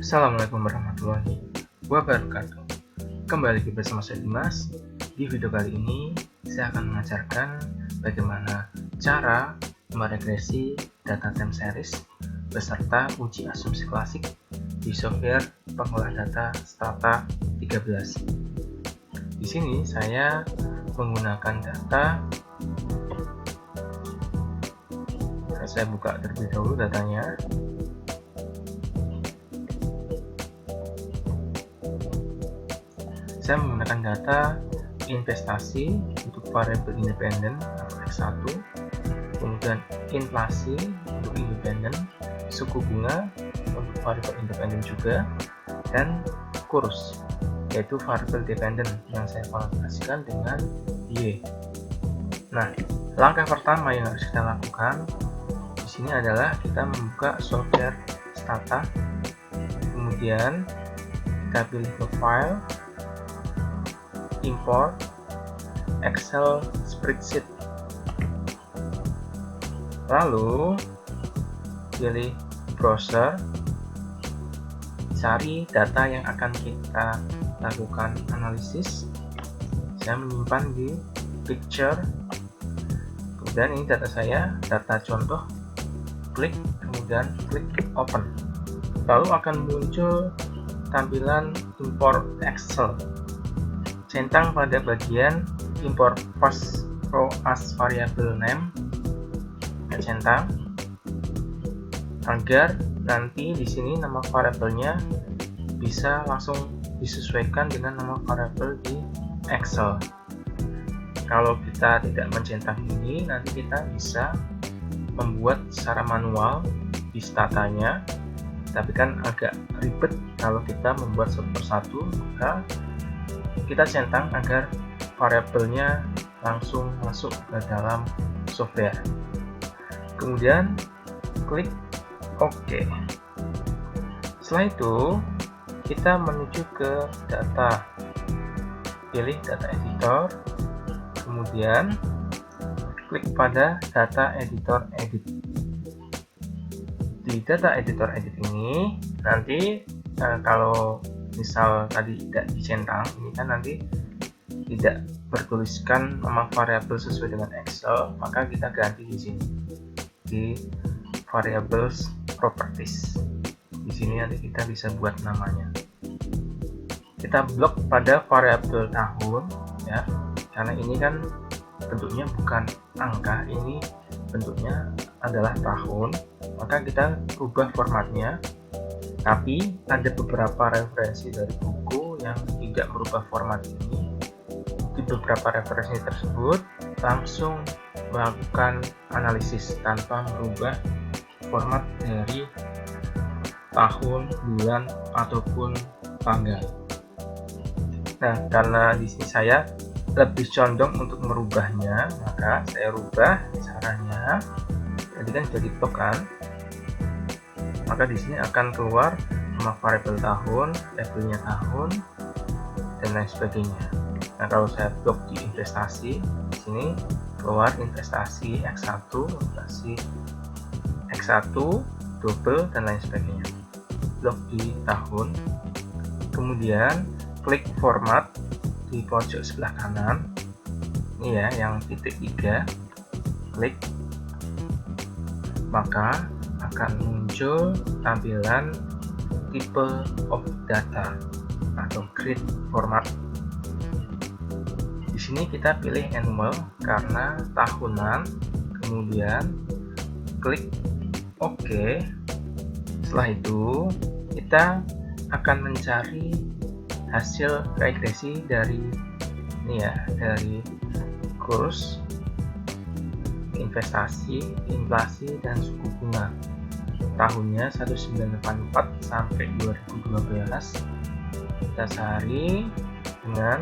Assalamualaikum warahmatullahi wabarakatuh. Kembali lagi bersama saya Dimas. Di video kali ini saya akan mengajarkan bagaimana cara meregresi data time series beserta uji asumsi klasik di software pengolah data Stata 13. Di sini saya menggunakan data. Saya buka terlebih dahulu datanya. Saya menggunakan data investasi untuk variabel independen atau X1, kemudian inflasi untuk independen, suku bunga untuk variabel independen juga, dan kurs yaitu variabel dependen yang saya kolaborasikan dengan Y. Nah, langkah pertama yang harus kita lakukan di sini adalah kita membuka software Stata, kemudian kita pilih ke file, import Excel spreadsheet, lalu pilih browser, cari data yang akan kita lakukan analisis. Saya menyimpan di picture, kemudian ini data saya, data contoh. Klik, kemudian klik open, lalu akan muncul tampilan import Excel. Centang pada bagian import post row as variable name, centang agar nanti di sini nama variabelnya bisa langsung disesuaikan dengan nama variabel di Excel. Kalau kita tidak mencentang ini, nanti kita bisa membuat secara manual di statanya, tapi kan agak ribet kalau kita membuat satu persatu. Maka kita centang agar variabelnya langsung masuk ke dalam software. Kemudian klik OK. Setelah itu kita menuju ke data, pilih data editor, kemudian klik pada data editor edit. Di data editor edit ini nanti kalau misal tadi tidak dicentang, ini kan nanti tidak bertuliskan nama variabel sesuai dengan Excel, maka kita ganti di sini di variables properties. Di sini nanti kita bisa buat namanya. Kita blok pada variabel tahun ya, karena ini kan bentuknya bukan angka, ini bentuknya adalah tahun, maka kita ubah formatnya. Tapi ada beberapa referensi dari buku yang tidak merubah format ini. Di beberapa referensi tersebut langsung melakukan analisis tanpa merubah format dari tahun, bulan, ataupun tanggal. Nah, karena di sini saya lebih condong untuk merubahnya, maka saya rubah caranya. Jadi kan sudah di-blok kan, maka di sini akan keluar nama variabel tahun, labelnya tahun, dan lain sebagainya. Nah, kalau saya blok di investasi, di sini keluar investasi X1, investasi X1, double, dan lain sebagainya. Blok di tahun, kemudian klik format di pojok sebelah kanan, ini ya, yang titik 3, klik, maka akan muncul tampilan type of data atau grid format. Di sini kita pilih annual karena tahunan, kemudian klik OK. Setelah itu kita akan mencari hasil regresi dari ini ya, dari kurs, investasi, inflasi, dan suku bunga. Tahunnya 1984 sampai 2012. Kita cari dengan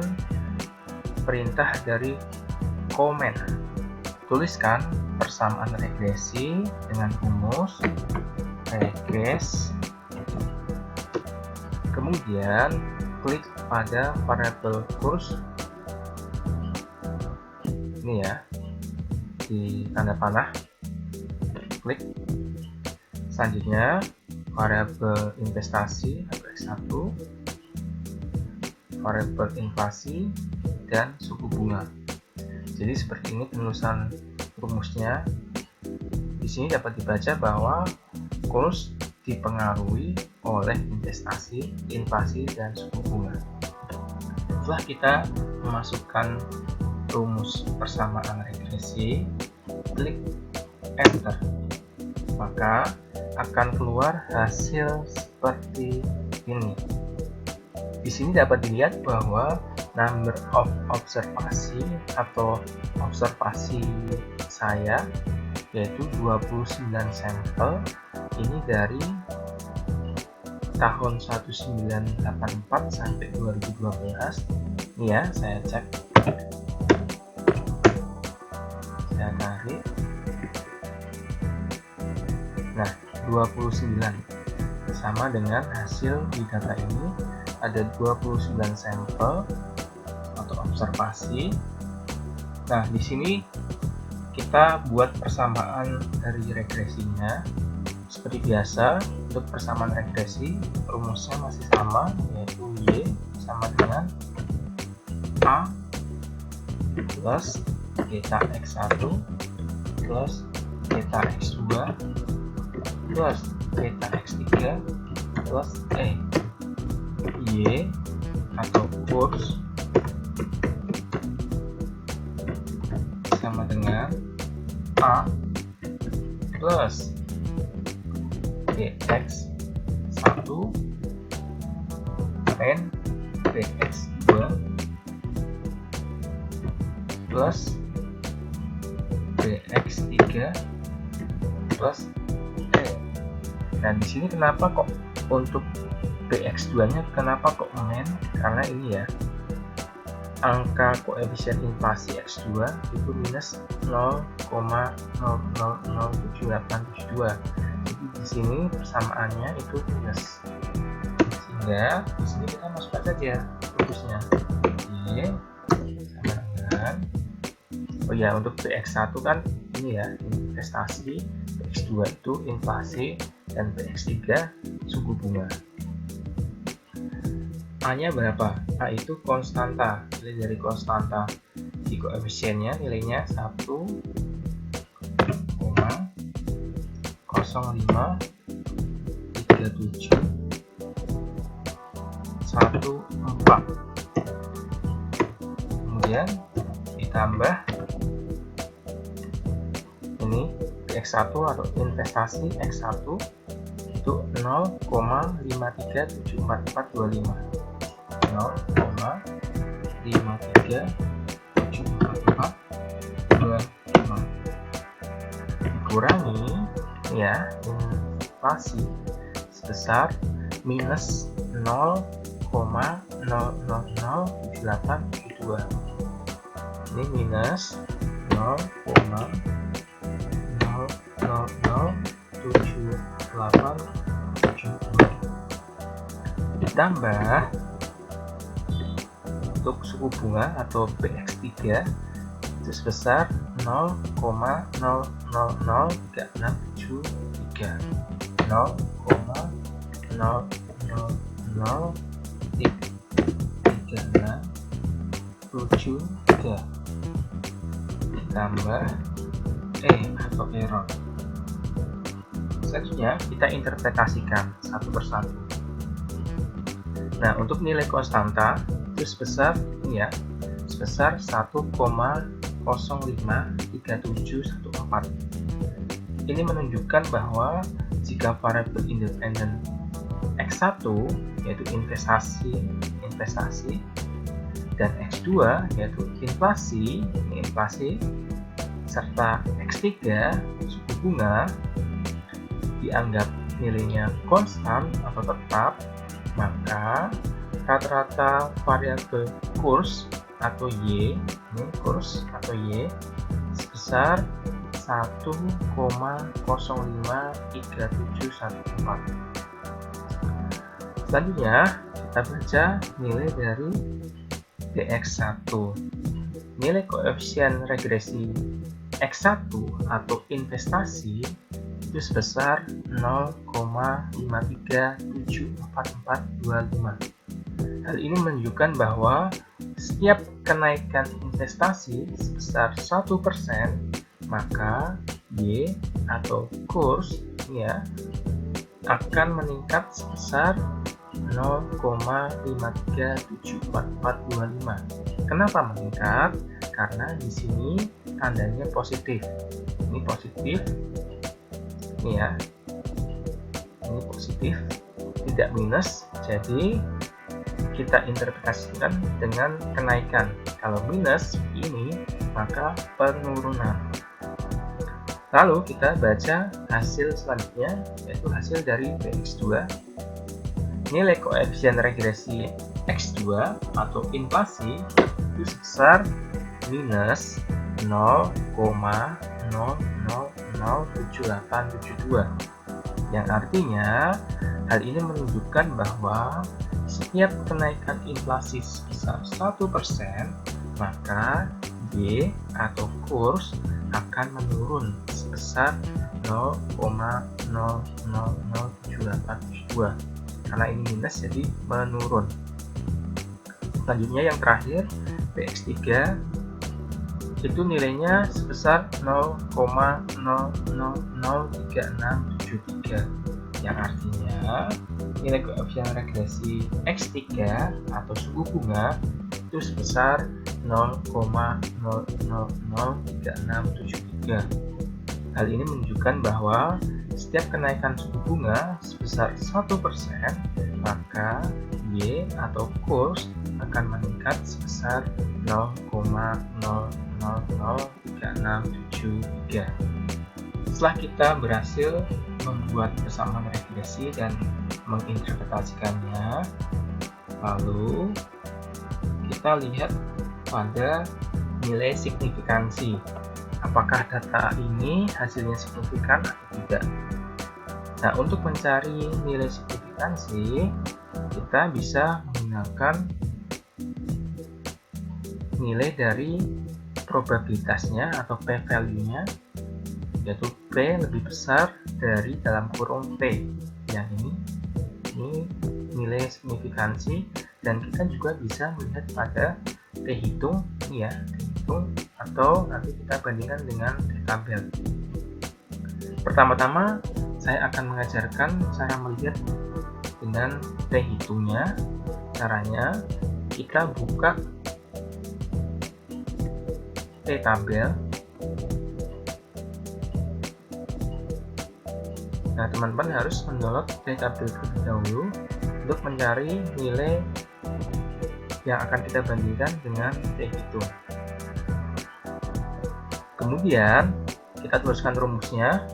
perintah dari comment. Tuliskan persamaan regresi dengan rumus regres, kemudian klik pada variabel kurs ini ya, di tanda panah, klik. Selanjutnya variabel investasi atau X1, variabel inflasi, dan suku bunga. Jadi seperti ini penulisan rumusnya. Di sini dapat dibaca bahwa kurs dipengaruhi oleh investasi, inflasi, dan suku bunga. Setelah kita memasukkan rumus persamaan regresi, klik enter, maka akan keluar hasil seperti ini. Di sini dapat dilihat bahwa number of observasi atau observasi saya yaitu 29 sampel, ini dari tahun 1984 sampai 2012. Ini ya, saya cek, saya tarik. Nah, 29 sama dengan hasil di data ini ada 29 sampel atau observasi. Nah, di sini kita buat persamaan dari regresinya. Seperti biasa, untuk persamaan regresi rumusnya masih sama, yaitu Y sama dengan A plus beta X1 plus beta X2 plus beta X3 plus E. Y atau kurs sama dengan A plus BX1 N BX2 plus BX3 plus E. Nah, di sini kenapa kok untuk BX2 nya kenapa kok men? Karena ini ya, angka koefisien inflasi X2 itu minus 0,000782. Jadi di sini persamaannya itu minus, sehingga di sini kita masukkan saja rumusnya. Y sama dengan, oh ya, untuk BX1 kan ini ya investasi, BX2 itu inflasi, dan BX3 suku bunga. A-nya berapa? A itu konstanta, nilai dari konstanta di koefisiennya nilainya 1,053714. Kemudian ditambah ini X1 atau investasi X1 itu 0,537425. 0,537425 dikurangi ya inflasi sebesar minus 0,0007872. Ini minus 0,0007872 ditambah untuk suku bunga atau BX3 itu sebesar 0,000367 0,003673 ditambah atau error. Selanjutnya kita interpretasikan satu persatu. Nah, untuk nilai konstanta itu sebesar ini ya, sebesar 1,053714. Ini menunjukkan bahwa jika variabel independen X1 yaitu investasi dan X2 yaitu inflasi serta X3 suku bunga dianggap nilainya konstan atau tetap, maka rata-rata variabel kurs atau Y, ini kurs atau Y sebesar 1,053714. Selanjutnya kita baca nilai dari BX1. Nilai koefisien regresi X1 atau investasi itu itu sebesar 0,537425. Hal ini menunjukkan bahwa setiap kenaikan investasi sebesar 1%, maka Y atau kurs ya akan meningkat sebesar 0,537425. Kenapa meningkat? Karena di sini tandanya positif. Ini positif. Ini ya. Ini positif, tidak minus. Jadi kita interpretasikan dengan kenaikan. Kalau minus ini, maka penurunan. Lalu kita baca hasil selanjutnya, yaitu hasil dari Px2. Nilai koefisien regresi X2 atau inflasi itu sebesar minus 0,000872, yang artinya hal ini menunjukkan bahwa setiap kenaikan inflasi sebesar 1%, maka Y atau kurs akan menurun sebesar 0,000872. Karena ini minus, jadi menurun. Selanjutnya yang terakhir, Px3 itu nilainya sebesar 0,003673, yang artinya nilai koefisien regresi X3 atau suku bunga itu sebesar 0,003673. Hal ini menunjukkan bahwa setiap kenaikan suku bunga sebesar 1%, maka Y atau kurs akan meningkat sebesar 0,003673. Setelah kita berhasil membuat persamaan regresi dan menginterpretasikannya, lalu kita lihat pada nilai signifikansi. Apakah data ini hasilnya signifikan atau tidak? Nah, untuk mencari nilai signifikansi, kita bisa menggunakan nilai dari probabilitasnya atau p-value-nya, yaitu P lebih besar dari dalam kurung T. Yang ini nilai signifikansi, dan kita juga bisa melihat pada T hitung, ya, T hitung, atau nanti kita bandingkan dengan T tabel. Pertama-tama saya akan mengajarkan cara melihat dengan T hitungnya. Caranya kita buka T tabel. Nah, teman-teman harus mendownload T tabel terlebih dahulu untuk mencari nilai yang akan kita bandingkan dengan T hitung. Kemudian kita tuliskan rumusnya.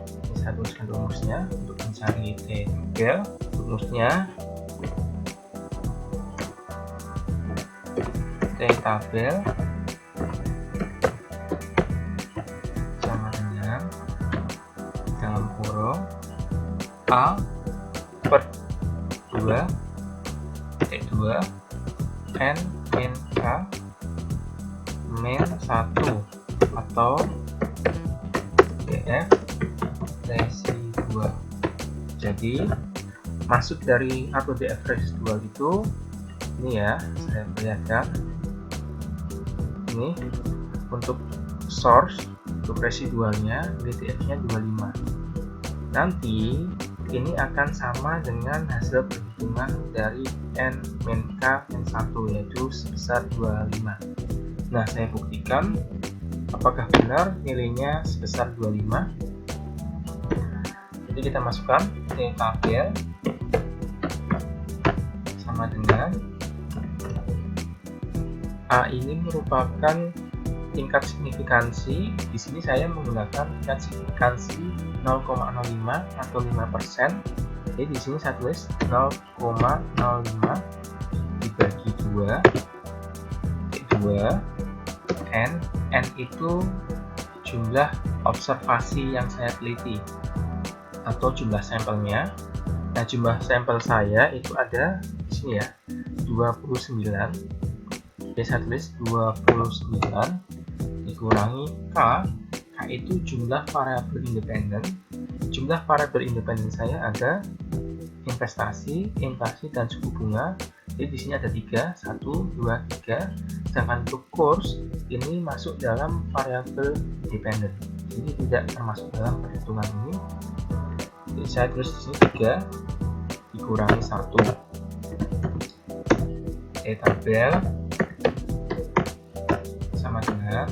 Saya tuliskan rumusnya untuk mencari T tabel. Rumusnya T tabel sama dengan dalam kurung A per 2 T2 N min K min 1 atau DF resi 2. Jadi maksud dari atau DF resi 2 itu ini ya, saya perlihatkan ini untuk source, untuk residualnya DTF-nya 25. Nanti ini akan sama dengan hasil perhitungan dari N min K min 1, yaitu sebesar 25. Nah, saya buktikan apakah benar nilainya sebesar 25. Jadi kita masukkan T tabel sama dengan A ini merupakan tingkat signifikansi. Di sini saya menggunakan tingkat signifikansi 0,05 atau 5%. Jadi di sini saya tulis 0,05 dibagi 2 N itu jumlah observasi yang saya teliti atau jumlah sampelnya. Nah, jumlah sampel saya itu ada di sini ya, 29. Jadi saya tulis 29 dikurangi K. K itu jumlah variabel independen jumlah variabel independen saya ada investasi, inflasi, dan suku bunga. Jadi di sini ada 3, 1, 2, 3. Sedangkan untuk kurs ini masuk dalam variabel dependen. Jadi tidak termasuk dalam perhitungan ini. Jadi saya tulis di sini 3 dikurangi 1. Tabel sama dengan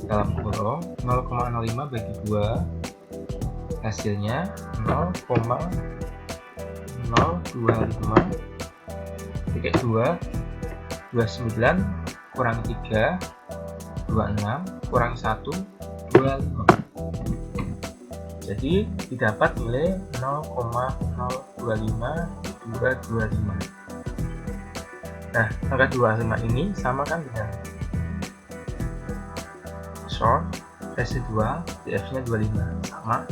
dalam kurung 0,05 bagi 2, hasilnya 0,025 titik 2, 29 kurangi 3, 26 kurangi 1, 25. Jadi didapat nilai 0,025. Nah, angka 25 ini sama kan dengan short residual, DF-nya 25, sama.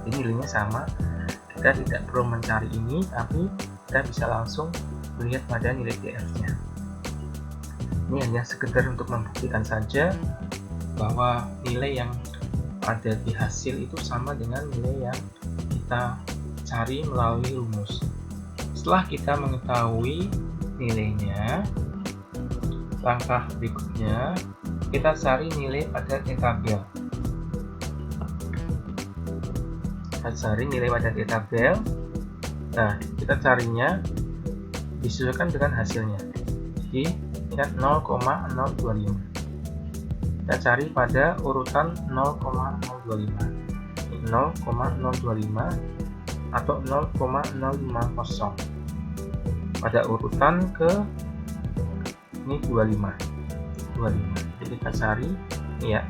Ini nilainya sama. Kita tidak perlu mencari ini, tapi kita bisa langsung melihat pada nilai DF-nya. Ini hanya sekedar untuk membuktikan saja bahwa nilai yang ada di hasil itu sama dengan nilai yang kita cari melalui rumus. Setelah kita mengetahui nilainya, langkah berikutnya kita cari nilai pada tabel. Kita cari nilai pada tabel. Nah, kita carinya disesuaikan dengan hasilnya. Jadi ingat 0,025. Kita cari pada urutan 0,025. 0,025 atau 0,050. Pada urutan ke ini 25. Jadi kita cari ini ya,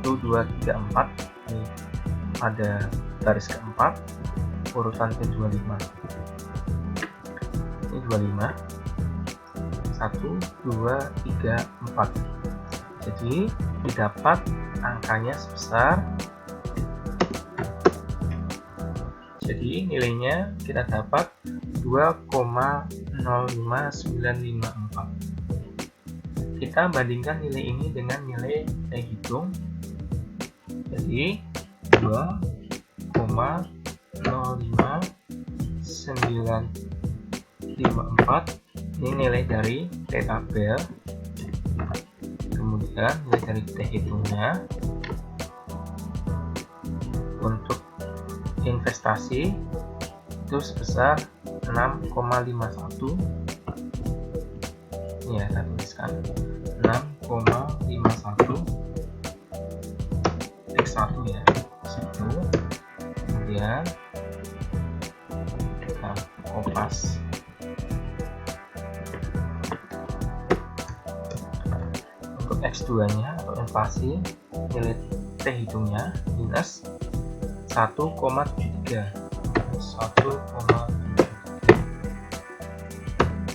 1, 2, 3, 4. Ini pada baris keempat, urutan ke 25. Ini 25. 1, 2, 3, 4. Jadi didapat angkanya sebesar, jadi nilainya kita dapat 2,05954. Kita bandingkan nilai ini dengan nilai saya hitung. Jadi 2,05954 ini nilai dari tabel. Kemudian nilai dari hitungnya. Untuk investasi itu sebesar 6,51. Ini ya, saya tuliskan 6,51 X1 ya, situ. Kemudian kita kopas. Untuk X2 nya atau inflasi, nilai T hitungnya minus 1,73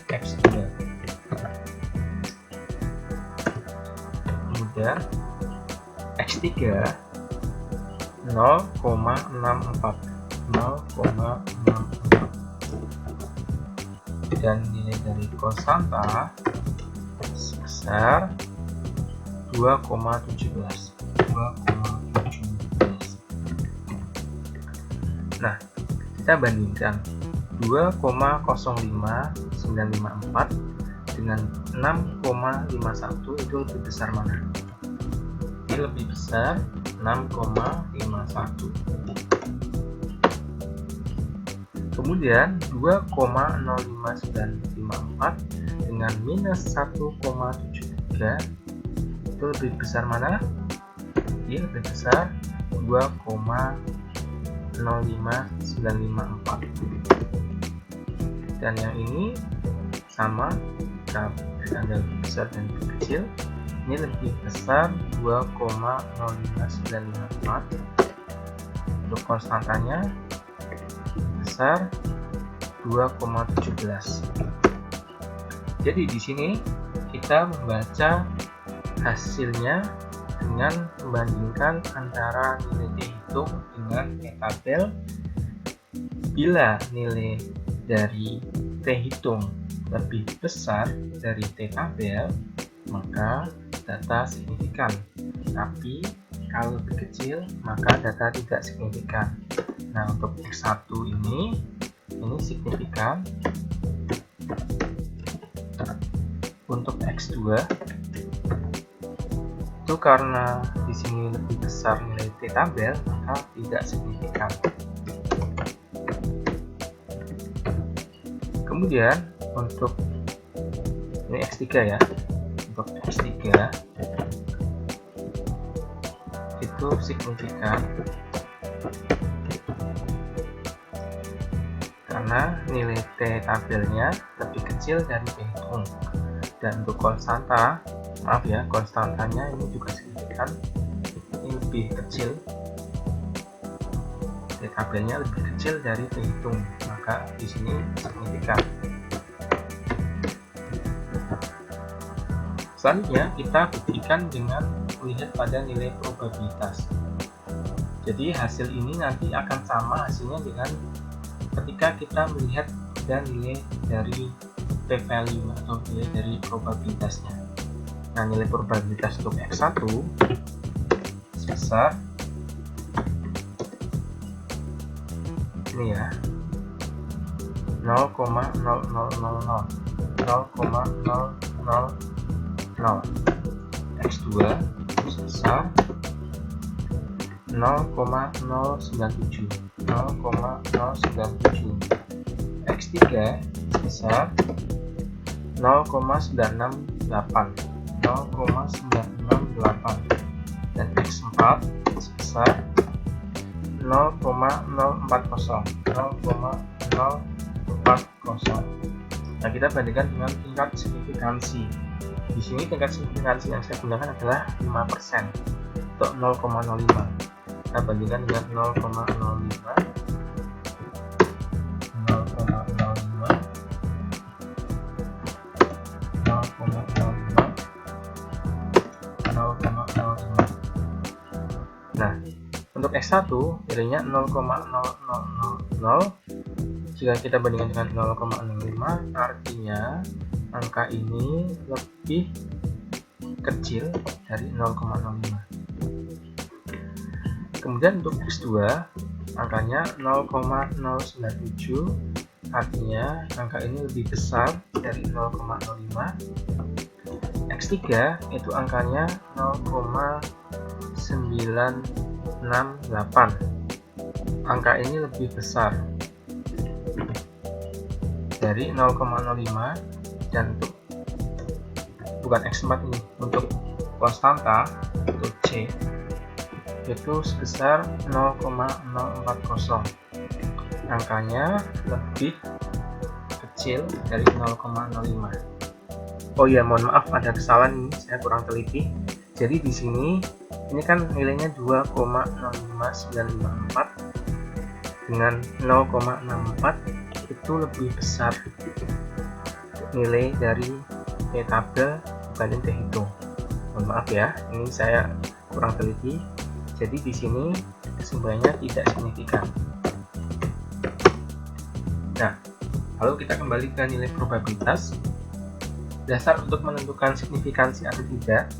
X2. Kemudian X3 0,64 dan nilai dari konstanta sebesar 2,17. Nah, kita bandingkan 2,05954 dengan 6,51 itu lebih besar mana? Ini lebih besar 6,51. Kemudian 2,05954 dengan minus 1,73 itu lebih besar mana? Ini lebih besar 2,05954. Dan yang ini sama, kita berikan lebih besar dan lebih kecil. Ini lebih besar 2,05954. Untuk konstantanya besar 2,17. Jadi di sini kita membaca hasilnya dengan membandingkan antara nilai dihitung dengan tabel. Bila nilai dari T-hitung lebih besar dari T-tabel, maka data signifikan. Tapi Kalau lebih kecil, maka data tidak signifikan. Nah, untuk X1 ini signifikan. Untuk X2 itu karena di sini lebih besar nilai T tabel, maka tidak signifikan. Kemudian untuk ini X3 ya, untuk X3 itu signifikan karena nilai T tabelnya lebih kecil dari T hitung. Dan untuk konstanta, maaf ya, konstantanya ini juga signifikan, ini lebih kecil, T tabelnya lebih kecil dari T hitung, maka di sini signifikan. Selanjutnya kita buktikan dengan melihat pada nilai probabilitas. Jadi hasil ini nanti akan sama hasilnya dengan ketika kita melihat pada nilai dari p-value atau nilai dari probabilitasnya. Nah, nilai probabilitas untuk X1 sebesar ini ya, 0,0000, 0,000. X2 sebesar 0,097, 0,097. X3 sebesar 0,968, 0,968. Dan X4 sebesar 0,040, 0,040. Nah, kita bandingkan dengan tingkat signifikansi. Di sini tingkat signifikansi yang saya gunakan adalah 5% untuk 0,05. Kita bandingkan dengan 0,05, 0,05. Nah, untuk X1 nilainya 0,0000. Jika kita bandingkan dengan 0,05, artinya angka ini lebih kecil dari 0,05. Kemudian untuk X2 angkanya 0,097, artinya angka ini lebih besar dari 0,05. X3 itu angkanya 0,968, angka ini lebih besar dari 0,05. Dan untuk bukan X4 ini, untuk konstanta untuk C itu sebesar 0,040, angkanya lebih kecil dari 0,05. Oh ya, mohon maaf ada kesalahan ini, saya kurang teliti. Jadi di sini ini kan nilainya 2,05954 dengan 0,64 itu lebih besar nilai dari T tabel dibanding T hitung. Mohon maaf ya, ini saya kurang teliti. Jadi di sini kesimpulannya tidak signifikan. Nah, lalu kita kembali ke nilai probabilitas. Dasar untuk menentukan signifikansi atau tidak,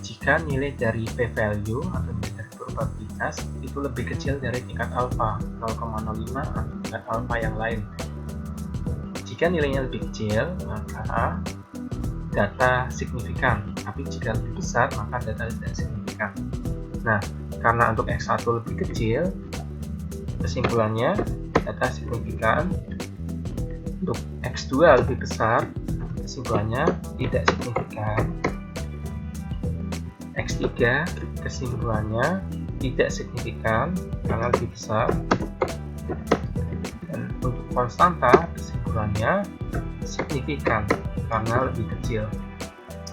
jika nilai dari p-value atau nilai dari probabilitas itu lebih kecil dari tingkat alfa 0,05 atau tingkat alfa yang lain. Jika nilainya lebih kecil, maka data signifikan, tapi jika lebih besar, maka data tidak signifikan. Nah, karena untuk X1 lebih kecil, kesimpulannya data signifikan. Untuk X2 lebih besar, kesimpulannya tidak signifikan. X3 kesimpulannya tidak signifikan karena lebih besar. Dan untuk konstanta kesimpulannya signifikan karena lebih kecil.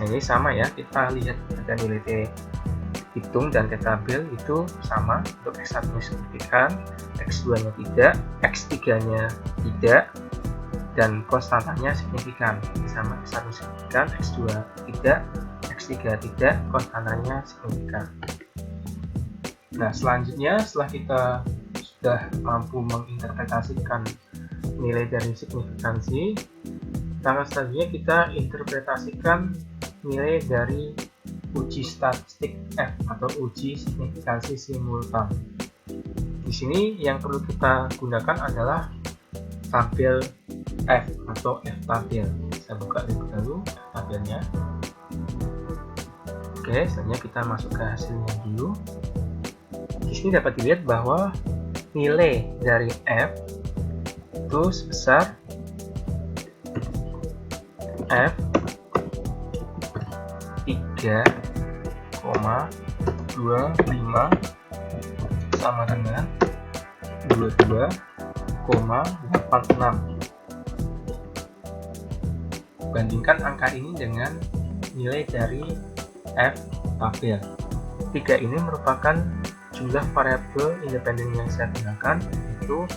Nah, ini sama ya, kita lihat ada nilai T hitung dan T tabel itu sama. Untuk X1 signifikan, X2 nya tidak, X3 nya tidak, dan konstantanya signifikan. Sama, X1 signifikan, X2 tidak, X3 tidak, konstantanya signifikan. Nah, selanjutnya setelah kita sudah mampu menginterpretasikan nilai dari signifikansi, selanjutnya kita interpretasikan nilai dari uji statistik F atau uji signifikansi simultan. Di sini yang perlu kita gunakan adalah tabel F atau F tabel. Saya buka terlebih dahulu tabelnya. Oke, selanjutnya kita masuk ke hasilnya dulu. Di sini dapat dilihat bahwa nilai dari F itu sebesar F 3,25 sama dengan 22,86. Bandingkan angka ini dengan nilai dari F tabel. 3 ini merupakan jumlah variabel independen yang saya gunakan, yaitu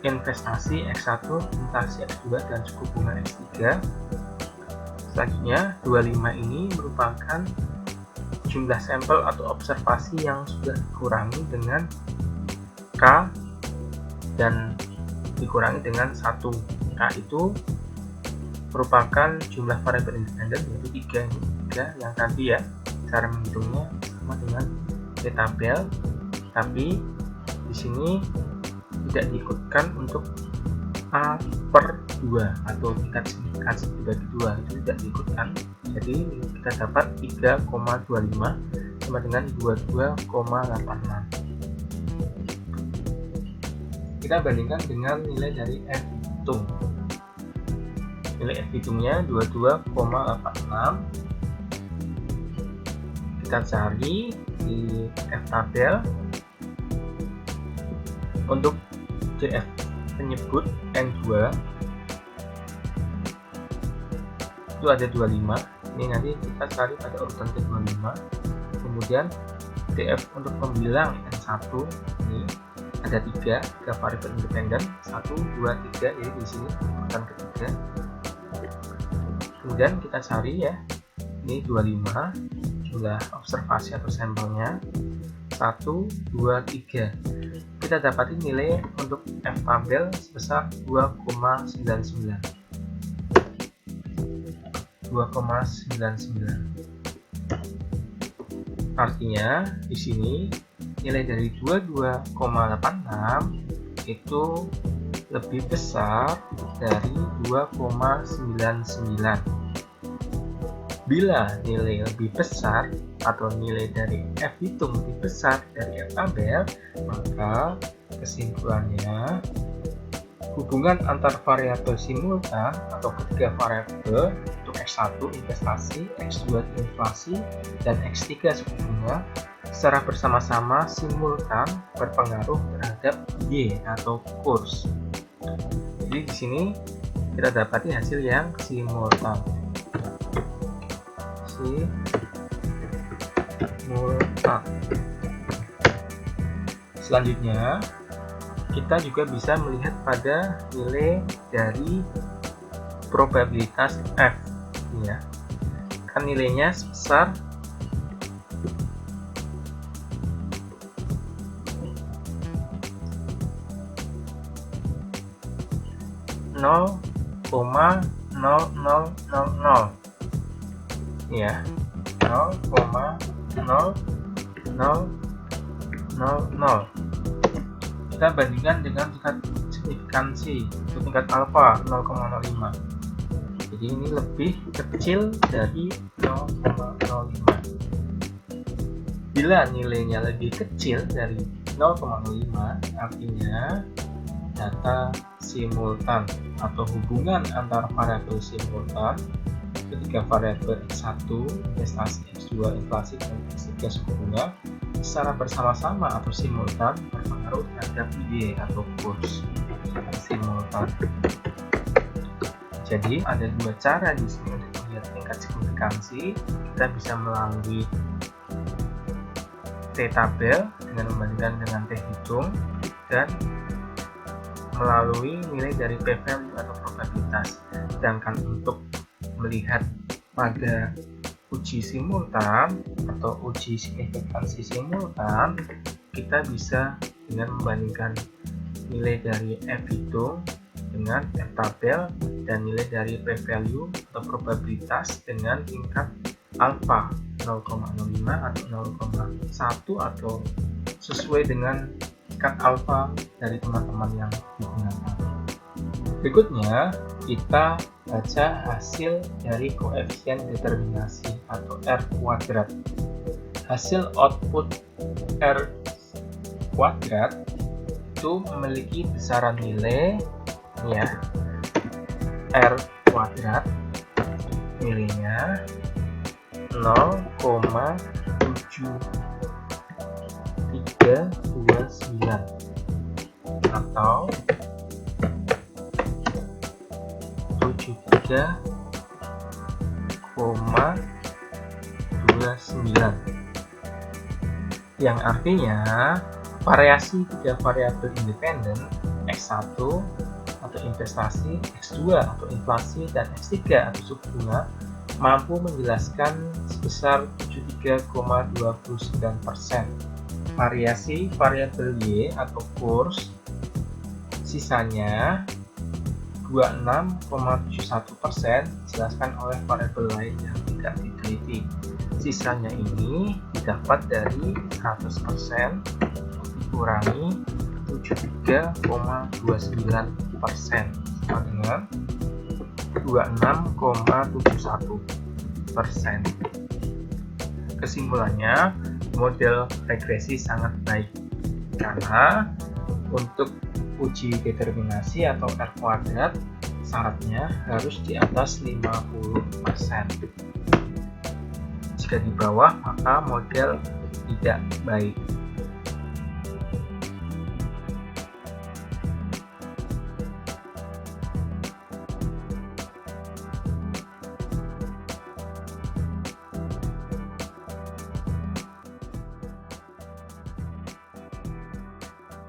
investasi X1, inflasi X2, dan suku bunga X3. Selanjutnya, 25 ini merupakan jumlah sampel atau observasi yang sudah dikurangi dengan K dan dikurangi dengan 1. K itu merupakan jumlah variabel independen, yaitu 3 ini, 3 yang tadi ya, cara menghitungnya sama dengan T tabel, tapi di sini tidak diikutkan untuk A per 2 atau tingkat signifikansi dibagi 2, itu tidak diikutkan. Jadi kita dapat 3,25 sama dengan 22,86. Kita bandingkan dengan nilai dari F hitung. Nilai F hitungnya 22,86. Kita cari di F tabel. Untuk CF penyebut N2 itu ada 25. Ini nanti kita cari pada urutan ke-25. Kemudian DF untuk pembilang N1 ini ada 3 variabel independen, 1, 2, 3, jadi di sini urutan ketiga. Kemudian kita cari ya, ini 25 jumlah observasi atau sampelnya, 1, 2, 3. Kita dapati nilai untuk F tabel sebesar 2,99. 2,99. Artinya di sini nilai dari 22,86 itu lebih besar dari 2,99. Bila nilai lebih besar atau nilai dari F hitung lebih besar dari F tabel, maka kesimpulannya hubungan antar variabel simultan atau ketiga variabel untuk X1 investasi, X2 inflasi, dan X3 suku bunga secara bersama-sama simultan berpengaruh terhadap Y atau kurs. Jadi di sini kita dapati hasil yang simultan. Selanjutnya kita juga bisa melihat pada nilai dari probabilitas F ya. Kan nilainya sebesar 0,0000 ya, 0,0000. Kita bandingkan dengan tingkat signifikansi untuk tingkat alfa 0,05. Jadi ini lebih kecil dari 0,05. Bila nilainya lebih kecil dari 0,05, artinya data simultan atau hubungan antar variabel simultan ketiga variabel X1 investasi, X2 inflasi, dan X3 suku bunga secara bersama-sama atau simultan berpengaruh terhadap Y atau kurs simultan. Jadi ada dua cara di sini untuk melihat tingkat signifikansi. Kita bisa melalui T tabel dengan membandingkan dengan T hitung, dan melalui nilai dari P value atau probabilitas. Sedangkan untuk melihat pada uji simultan atau uji signifikansi simultan, kita bisa dengan membandingkan nilai dari F hitung dengan F-tabel dan nilai dari p-value atau probabilitas dengan tingkat alfa 0,05 atau 0,1 atau sesuai dengan tingkat alfa dari teman-teman yang digunakan. Berikutnya kita baca hasil dari koefisien determinasi atau R kuadrat. Hasil output R kuadrat itu memiliki besaran nilai ya, R kuadrat nilainya 0,7329 atau 73,29, yang artinya variasi tiga variabel independen X1 atau investasi, X2 atau inflasi, dan X3 atau suku bunga mampu menjelaskan sebesar 73,29%. Variasi variabel Y atau kurs sisanya 26,71% dijelaskan oleh variabel lain yang tidak diteliti. Sisanya ini didapat dari 100% dikurangi 73,29% sama dengan 26,71%. Kesimpulannya, model regresi sangat baik karena untuk uji determinasi atau R kuadrat syaratnya harus di atas 50%. Jika di bawah maka model tidak baik.